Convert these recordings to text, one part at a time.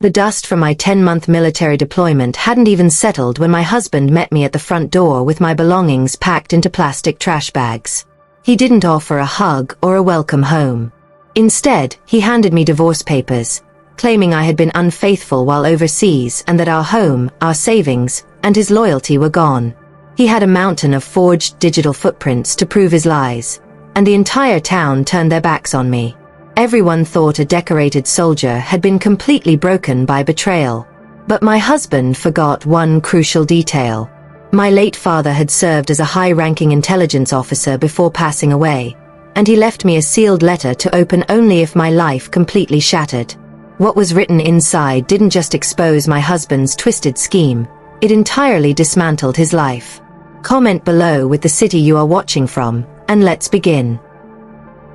The dust from my 10-month military deployment hadn't even settled when my husband met me at the front door with my belongings packed into plastic trash bags. He didn't offer a hug or a welcome home. Instead, he handed me divorce papers, claiming I had been unfaithful while overseas and that our home, our savings, and his loyalty were gone. He had a mountain of forged digital footprints to prove his lies, and the entire town turned their backs on me. Everyone thought a decorated soldier had been completely broken by betrayal. But my husband forgot one crucial detail. My late father had served as a high-ranking intelligence officer before passing away, and he left me a sealed letter to open only if my life completely shattered. What was written inside didn't just expose my husband's twisted scheme, it entirely dismantled his life. Comment below with the city you are watching from, and let's begin.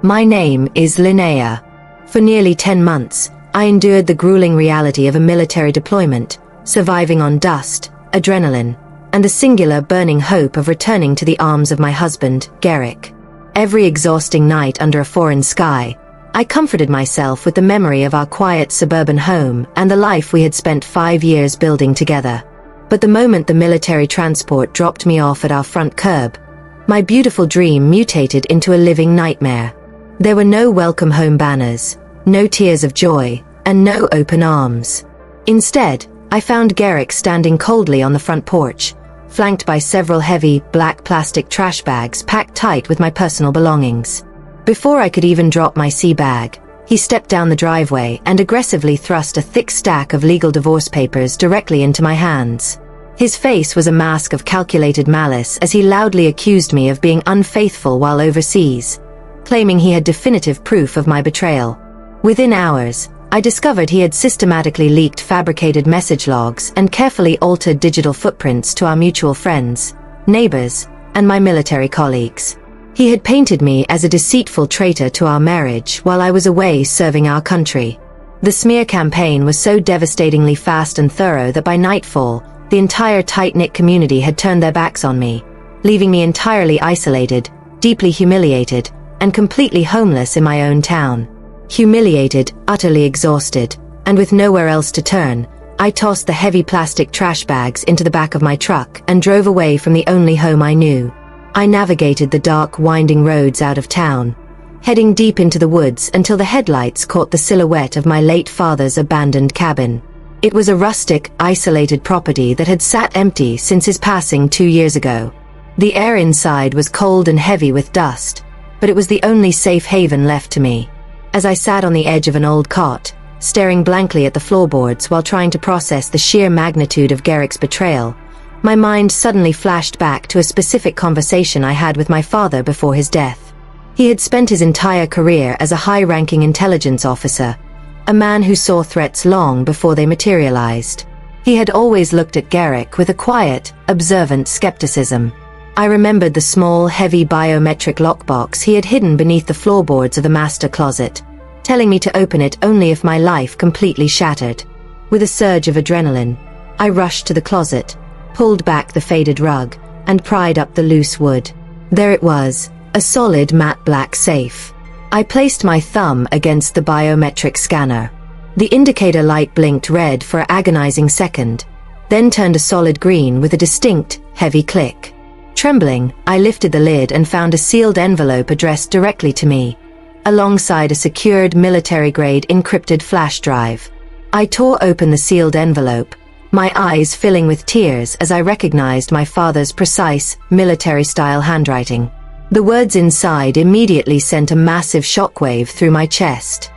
My name is Linnea. For nearly 10 months, I endured the grueling reality of a military deployment, surviving on dust, adrenaline, and the singular burning hope of returning to the arms of my husband, Garrick. Every exhausting night under a foreign sky, I comforted myself with the memory of our quiet suburban home and the life we had spent 5 years building together. But the moment the military transport dropped me off at our front curb, my beautiful dream mutated into a living nightmare. There were no welcome home banners, no tears of joy, and no open arms. Instead, I found Garrick standing coldly on the front porch, flanked by several heavy, black plastic trash bags packed tight with my personal belongings. Before I could even drop my sea bag, he stepped down the driveway and aggressively thrust a thick stack of legal divorce papers directly into my hands. His face was a mask of calculated malice as he loudly accused me of being unfaithful while overseas, claiming he had definitive proof of my betrayal. Within hours, I discovered he had systematically leaked fabricated message logs and carefully altered digital footprints to our mutual friends, neighbors, and my military colleagues. He had painted me as a deceitful traitor to our marriage while I was away serving our country. The smear campaign was so devastatingly fast and thorough that by nightfall, the entire tight-knit community had turned their backs on me, leaving me entirely isolated, deeply humiliated, and completely homeless in my own town. Humiliated, utterly exhausted, and with nowhere else to turn, I tossed the heavy plastic trash bags into the back of my truck and drove away from the only home I knew. I navigated the dark, winding roads out of town, heading deep into the woods until the headlights caught the silhouette of my late father's abandoned cabin. It was a rustic, isolated property that had sat empty since his passing 2 years ago. The air inside was cold and heavy with dust, but it was the only safe haven left to me. As I sat on the edge of an old cot, staring blankly at the floorboards while trying to process the sheer magnitude of Garrick's betrayal, my mind suddenly flashed back to a specific conversation I had with my father before his death. He had spent his entire career as a high-ranking intelligence officer, a man who saw threats long before they materialized. He had always looked at Garrick with a quiet, observant skepticism. I remembered the small, heavy biometric lockbox he had hidden beneath the floorboards of the master closet, telling me to open it only if my life completely shattered. With a surge of adrenaline, I rushed to the closet, pulled back the faded rug, and pried up the loose wood. There it was, a solid matte black safe. I placed my thumb against the biometric scanner. The indicator light blinked red for an agonizing second, then turned a solid green with a distinct, heavy click. Trembling, I lifted the lid and found a sealed envelope addressed directly to me, alongside a secured military-grade encrypted flash drive. I tore open the sealed envelope, my eyes filling with tears as I recognized my father's precise, military-style handwriting. The words inside immediately sent a massive shockwave through my chest.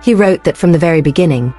He wrote that from the very beginning,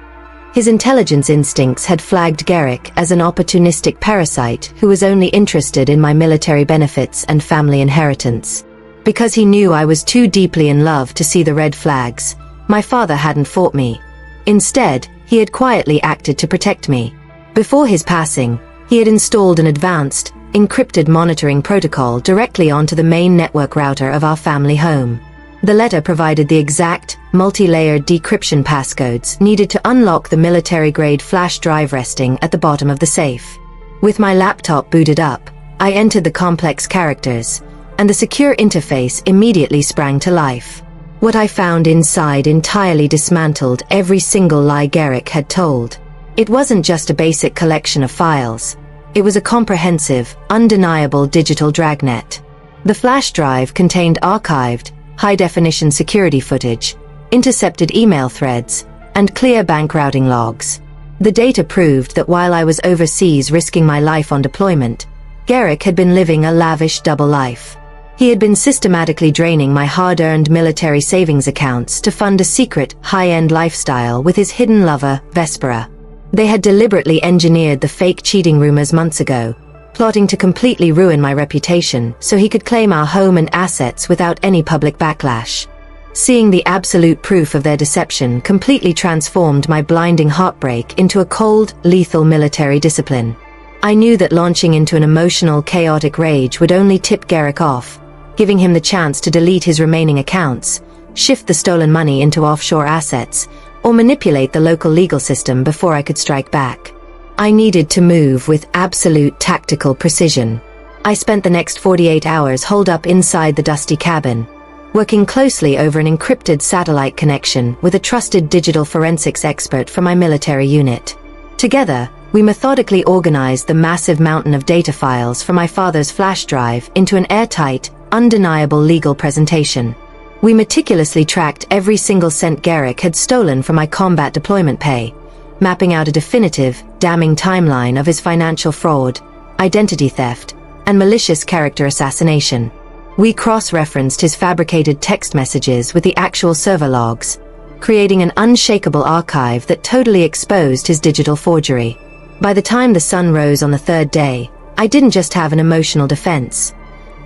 his intelligence instincts had flagged Garrick as an opportunistic parasite who was only interested in my military benefits and family inheritance. Because he knew I was too deeply in love to see the red flags, my father hadn't fought me. Instead, he had quietly acted to protect me. Before his passing, he had installed an advanced, encrypted monitoring protocol directly onto the main network router of our family home. The letter provided the exact, multi-layered decryption passcodes needed to unlock the military-grade flash drive resting at the bottom of the safe. With my laptop booted up, I entered the complex characters, and the secure interface immediately sprang to life. What I found inside entirely dismantled every single lie Garrick had told. It wasn't just a basic collection of files. It was a comprehensive, undeniable digital dragnet. The flash drive contained archived, high-definition security footage, intercepted email threads, and clear bank routing logs. The data proved that while I was overseas risking my life on deployment, Garrick had been living a lavish double life. He had been systematically draining my hard-earned military savings accounts to fund a secret, high-end lifestyle with his hidden lover, Vespera. They had deliberately engineered the fake cheating rumors months ago, plotting to completely ruin my reputation so he could claim our home and assets without any public backlash. Seeing the absolute proof of their deception completely transformed my blinding heartbreak into a cold, lethal military discipline. I knew that launching into an emotional, chaotic rage would only tip Garrick off, giving him the chance to delete his remaining accounts, shift the stolen money into offshore assets, or manipulate the local legal system before I could strike back. I needed to move with absolute tactical precision. I spent the next 48 hours holed up inside the dusty cabin, working closely over an encrypted satellite connection with a trusted digital forensics expert from my military unit. Together, we methodically organized the massive mountain of data files from my father's flash drive into an airtight, undeniable legal presentation. We meticulously tracked every single cent Garrick had stolen from my combat deployment pay, mapping out a definitive, damning timeline of his financial fraud, identity theft, and malicious character assassination. We cross-referenced his fabricated text messages with the actual server logs, creating an unshakable archive that totally exposed his digital forgery. By the time the sun rose on the third day, I didn't just have an emotional defense.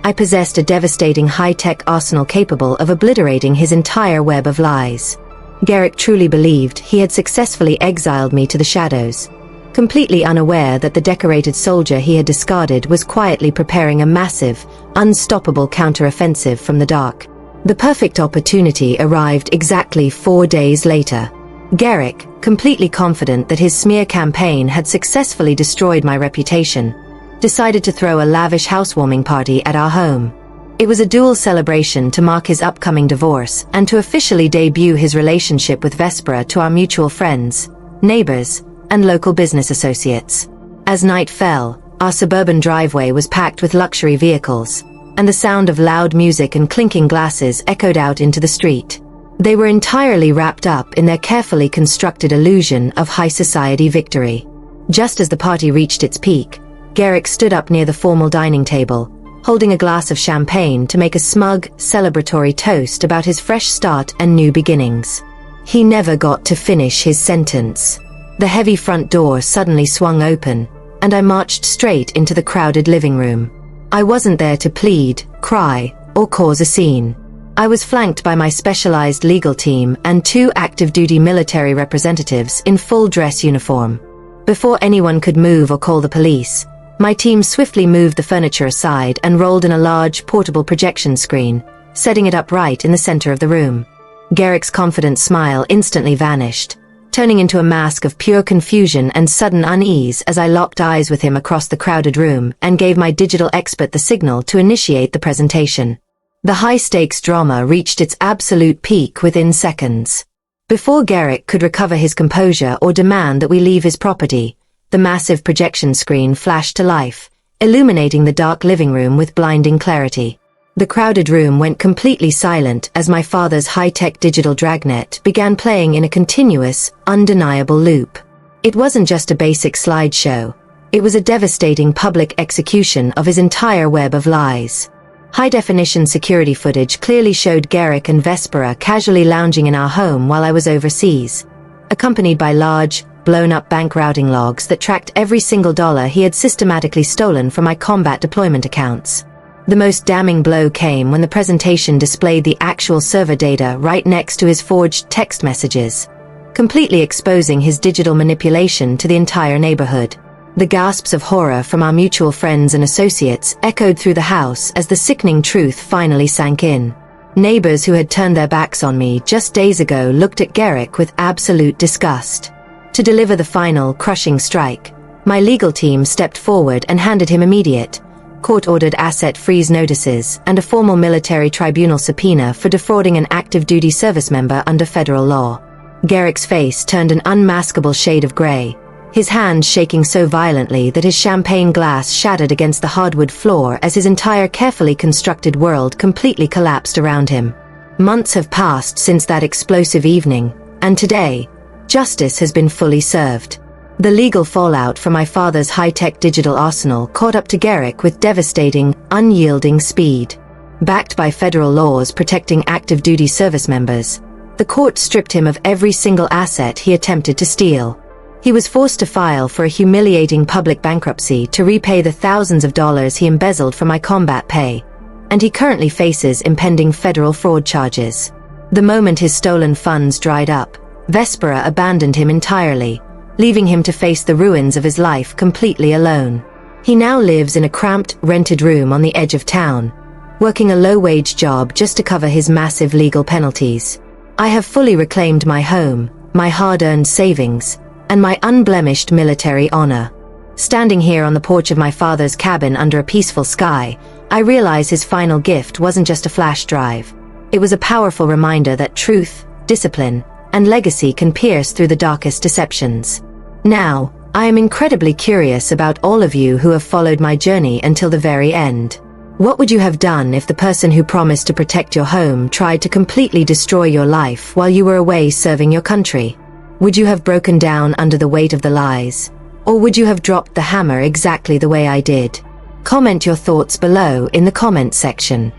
I possessed a devastating high-tech arsenal capable of obliterating his entire web of lies. Garrick truly believed he had successfully exiled me to the shadows, completely unaware that the decorated soldier he had discarded was quietly preparing a massive, unstoppable counter-offensive from the dark. The perfect opportunity arrived exactly 4 days later. Garrick, completely confident that his smear campaign had successfully destroyed my reputation, decided to throw a lavish housewarming party at our home. It was a dual celebration to mark his upcoming divorce and to officially debut his relationship with Vespera to our mutual friends, neighbors, and local business associates. As night fell, our suburban driveway was packed with luxury vehicles, and the sound of loud music and clinking glasses echoed out into the street. They were entirely wrapped up in their carefully constructed illusion of high society victory. Just as the party reached its peak, Garrick stood up near the formal dining table, holding a glass of champagne to make a smug, celebratory toast about his fresh start and new beginnings. He never got to finish his sentence. The heavy front door suddenly swung open, and I marched straight into the crowded living room. I wasn't there to plead, cry, or cause a scene. I was flanked by my specialized legal team and 2 active-duty military representatives in full dress uniform. Before anyone could move or call the police, my team swiftly moved the furniture aside and rolled in a large, portable projection screen, setting it up right in the center of the room. Garrick's confident smile instantly vanished, turning into a mask of pure confusion and sudden unease as I locked eyes with him across the crowded room and gave my digital expert the signal to initiate the presentation. The high-stakes drama reached its absolute peak within seconds. Before Garrick could recover his composure or demand that we leave his property, the massive projection screen flashed to life, illuminating the dark living room with blinding clarity. The crowded room went completely silent as my father's high-tech digital dragnet began playing in a continuous, undeniable loop. It wasn't just a basic slideshow. It was a devastating public execution of his entire web of lies. High-definition security footage clearly showed Garrick and Vespera casually lounging in our home while I was overseas, accompanied by large, blown-up bank routing logs that tracked every single dollar he had systematically stolen from my combat deployment accounts. The most damning blow came when the presentation displayed the actual server data right next to his forged text messages, completely exposing his digital manipulation to the entire neighborhood. The gasps of horror from our mutual friends and associates echoed through the house as the sickening truth finally sank in. Neighbors who had turned their backs on me just days ago looked at Garrick with absolute disgust. To deliver the final, crushing strike, my legal team stepped forward and handed him immediate, court-ordered asset freeze notices, and a formal military tribunal subpoena for defrauding an active-duty service member under federal law. Garrick's face turned an unmaskable shade of gray, his hand shaking so violently that his champagne glass shattered against the hardwood floor as his entire carefully constructed world completely collapsed around him. Months have passed since that explosive evening, and today, justice has been fully served. The legal fallout from my father's high-tech digital arsenal caught up to Garrick with devastating, unyielding speed. Backed by federal laws protecting active-duty service members, the court stripped him of every single asset he attempted to steal. He was forced to file for a humiliating public bankruptcy to repay the thousands of dollars he embezzled from my combat pay, and he currently faces impending federal fraud charges. The moment his stolen funds dried up, Vespera abandoned him entirely, leaving him to face the ruins of his life completely alone. He now lives in a cramped, rented room on the edge of town, working a low-wage job just to cover his massive legal penalties. I have fully reclaimed my home, my hard-earned savings, and my unblemished military honor. Standing here on the porch of my father's cabin under a peaceful sky, I realize his final gift wasn't just a flash drive. It was a powerful reminder that truth, discipline, and legacy can pierce through the darkest deceptions. Now, I am incredibly curious about all of you who have followed my journey until the very end. What would you have done if the person who promised to protect your home tried to completely destroy your life while you were away serving your country? Would you have broken down under the weight of the lies? Or would you have dropped the hammer exactly the way I did? Comment your thoughts below in the comment section.